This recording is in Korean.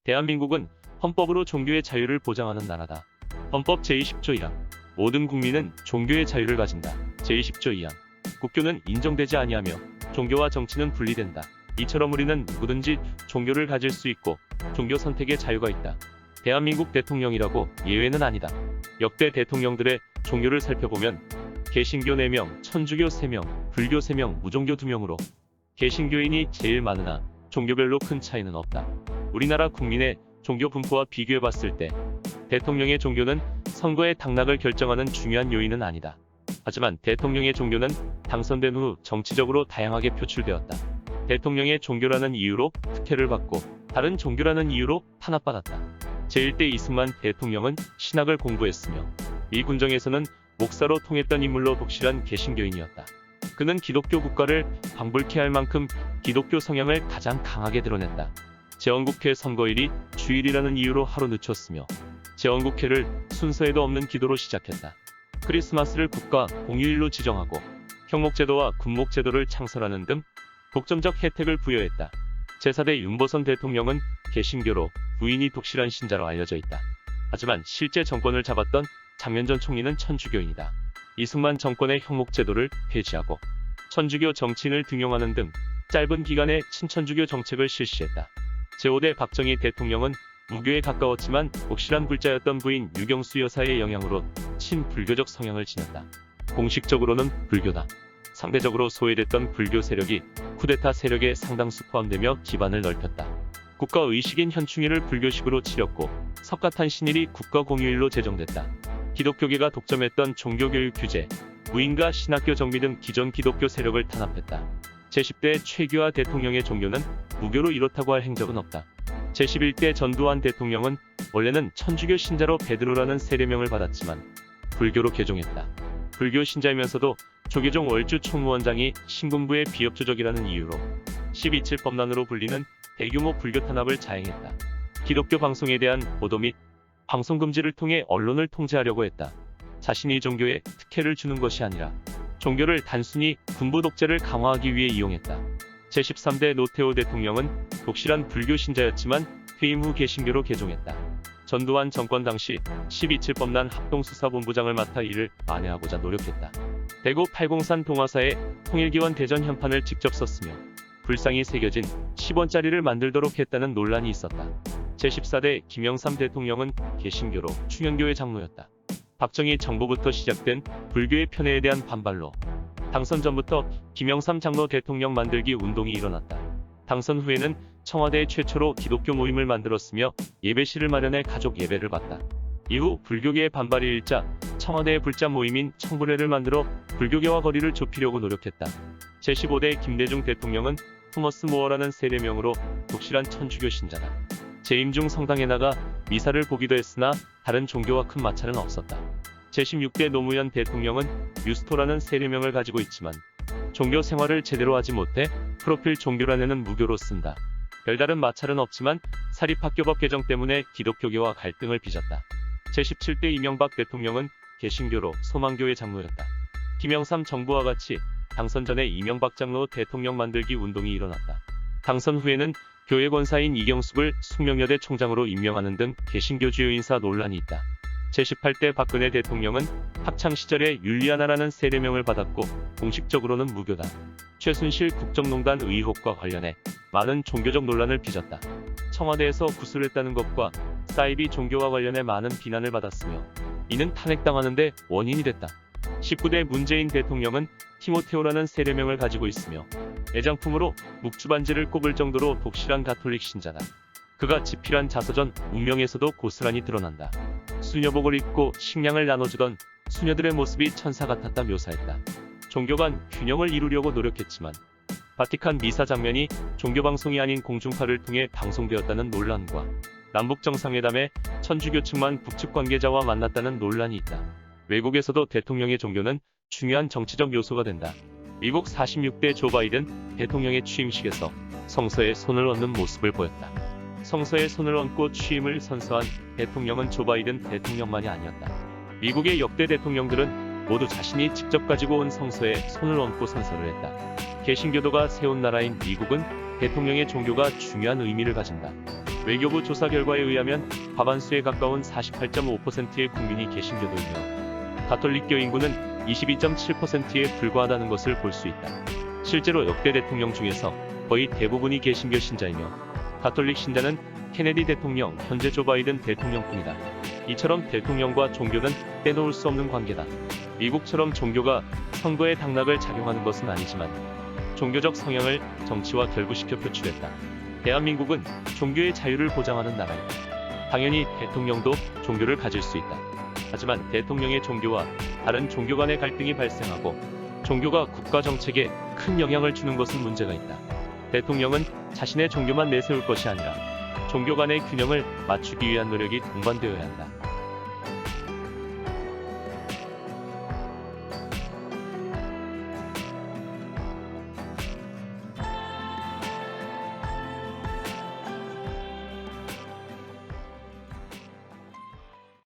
대한민국은 헌법으로 종교의 자유를 보장하는 나라다. 헌법 제20조 1항 모든 국민은 종교의 자유를 가진다. 제20조 2항 국교는 인정되지 아니하며 종교와 정치는 분리된다. 이처럼 우리는 누구든지 종교를 가질 수 있고 종교 선택의 자유가 있다. 대한민국 대통령이라고 예외는 아니다. 역대 대통령들의 종교를 살펴보면 개신교 4명, 천주교 3명, 불교 3명, 무종교 2명으로 개신교인이 제일 많으나 종교별로 큰 차이는 없다. 우리나라 국민의 종교 분포와 비교해봤을 때 대통령의 종교는 선거의 당락을 결정하는 중요한 요인은 아니다. 하지만 대통령의 종교는 당선된 후 정치적으로 다양하게 표출되었다. 대통령의 종교라는 이유로 특혜를 받고 다른 종교라는 이유로 탄압받았다. 제1대 이승만 대통령은 신학을 공부했으며 미 군정에서는 목사로 통했던 인물로 독실한 개신교인이었다. 그는 기독교 국가를 방불케 할 만큼 기독교 성향을 가장 강하게 드러냈다. 제헌국회 선거일이 주일이라는 이유로 하루 늦췄으며 제헌국회를 순서에도 없는 기도로 시작했다. 크리스마스를 국가 공휴일로 지정하고 형목제도와 군목제도를 창설하는 등 독점적 혜택을 부여했다. 제4대 윤보선 대통령은 개신교로 부인이 독실한 신자로 알려져 있다. 하지만 실제 정권을 잡았던 장면전 총리는 천주교인이다. 이승만 정권의 형목제도를 폐지하고 천주교 정치인을 등용하는 등 짧은 기간에 친천주교 정책을 실시했다. 제5대 박정희 대통령은 무교에 가까웠지만 독실한 불자였던 부인 유경수 여사의 영향으로 친불교적 성향을 지녔다. 공식적으로는 불교다. 상대적으로 소외됐던 불교 세력이 쿠데타 세력의 상당수 포함되며 기반을 넓혔다. 국가의식인 현충일을 불교식으로 치렀고 석가탄 신일이 국가공휴일로 제정됐다. 기독교계가 독점했던 종교교육 규제, 무인가 신학교 정비 등 기존 기독교 세력을 탄압했다. 제10대 최규하 대통령의 종교는 무교로 이렇다고 할 행적은 없다. 제11대 전두환 대통령은 원래는 천주교 신자로 베드로라는 세례명을 받았지만 불교로 개종했다. 불교 신자이면서도 조계종 월주 총무원장이 신군부의 비협조적이라는 이유로 12.7 법난으로 불리는 대규모 불교 탄압을 자행했다. 기독교 방송에 대한 보도 및 방송 금지를 통해 언론을 통제하려고 했다. 자신이 종교에 특혜를 주는 것이 아니라 종교를 단순히 군부 독재를 강화하기 위해 이용했다. 제13대 노태우 대통령은 독실한 불교 신자였지만 퇴임 후 개신교로 개종했다. 전두환 정권 당시 12.7 법난 합동수사본부장을 맡아 이를 만회하고자 노력했다. 대구 팔공산 동화사에 통일기원 대전 현판을 직접 썼으며 불상이 새겨진 10원짜리를 만들도록 했다는 논란이 있었다. 제14대 김영삼 대통령은 개신교로 충현교회 장로였다. 박정희 정부부터 시작된 불교의 편애에 대한 반발로 당선 전부터 김영삼 장로 대통령 만들기 운동이 일어났다. 당선 후에는 청와대 최초로 기독교 모임을 만들었으며 예배실을 마련해 가족 예배를 받다. 이후 불교계의 반발이 일자 청와대의 불자 모임인 청불회를 만들어 불교계와 거리를 좁히려고 노력했다. 제15대 김대중 대통령은 토머스 모어라는 세례명으로 독실한 천주교 신자다. 재임 중 성당에 나가 미사를 보기도 했으나 다른 종교와 큰 마찰은 없었다. 제16대 노무현 대통령은 유스토라는 세례명을 가지고 있지만 종교 생활을 제대로 하지 못해 프로필 종교란에는 무교로 쓴다. 별다른 마찰은 없지만 사립학교법 개정 때문에 기독교계와 갈등을 빚었다. 제17대 이명박 대통령은 개신교로 소망교회 장로였다. 김영삼 정부와 같이 당선 전에 이명박 장로 대통령 만들기 운동이 일어났다. 당선 후에는 교회 권사인 이경숙을 숙명여대 총장으로 임명하는 등 개신교 주요 인사 논란이 있다. 제18대 박근혜 대통령은 학창시절에 율리아나라는 세례명을 받았고 공식적으로는 무교다. 최순실 국정농단 의혹과 관련해 많은 종교적 논란을 빚었다. 청와대에서 구술했다는 것과 사이비 종교와 관련해 많은 비난을 받았으며 이는 탄핵당하는 데 원인이 됐다. 19대 문재인 대통령은 티모테오라는 세례명을 가지고 있으며 애장품으로 묵주반지를 꼽을 정도로 독실한 가톨릭 신자다. 그가 집필한 자서전 운명에서도 고스란히 드러난다. 수녀복을 입고 식량을 나눠주던 수녀들의 모습이 천사 같았다 묘사했다. 종교 간 균형을 이루려고 노력했지만 바티칸 미사 장면이 종교방송이 아닌 공중파를 통해 방송되었다는 논란과 남북정상회담에 천주교 측만 북측 관계자와 만났다는 논란이 있다. 외국에서도 대통령의 종교는 중요한 정치적 요소가 된다. 미국 46대 조 바이든 대통령의 취임식에서 성서에 손을 얹는 모습을 보였다. 성서에 손을 얹고 취임을 선서한 대통령은 조 바이든 대통령만이 아니었다. 미국의 역대 대통령들은 모두 자신이 직접 가지고 온 성서에 손을 얹고 선서를 했다. 개신교도가 세운 나라인 미국은 대통령의 종교가 중요한 의미를 가진다. 외교부 조사 결과에 의하면 과반수에 가까운 48.5%의 국민이 개신교도이며 가톨릭교 인구는 22.7%에 불과하다는 것을 볼 수 있다. 실제로 역대 대통령 중에서 거의 대부분이 개신교 신자이며 가톨릭 신자는 케네디 대통령, 현재 조 바이든 대통령뿐이다. 이처럼 대통령과 종교는 빼놓을 수 없는 관계다. 미국처럼 종교가 선거의 당락을 작용하는 것은 아니지만 종교적 성향을 정치와 결부시켜 표출했다. 대한민국은 종교의 자유를 보장하는 나라이다. 당연히 대통령도 종교를 가질 수 있다. 하지만 대통령의 종교와 다른 종교 간의 갈등이 발생하고 종교가 국가 정책에 큰 영향을 주는 것은 문제가 있다. 대통령은 자신의 종교만 내세울 것이 아니라 종교 간의 균형을 맞추기 위한 노력이 동반되어야 한다.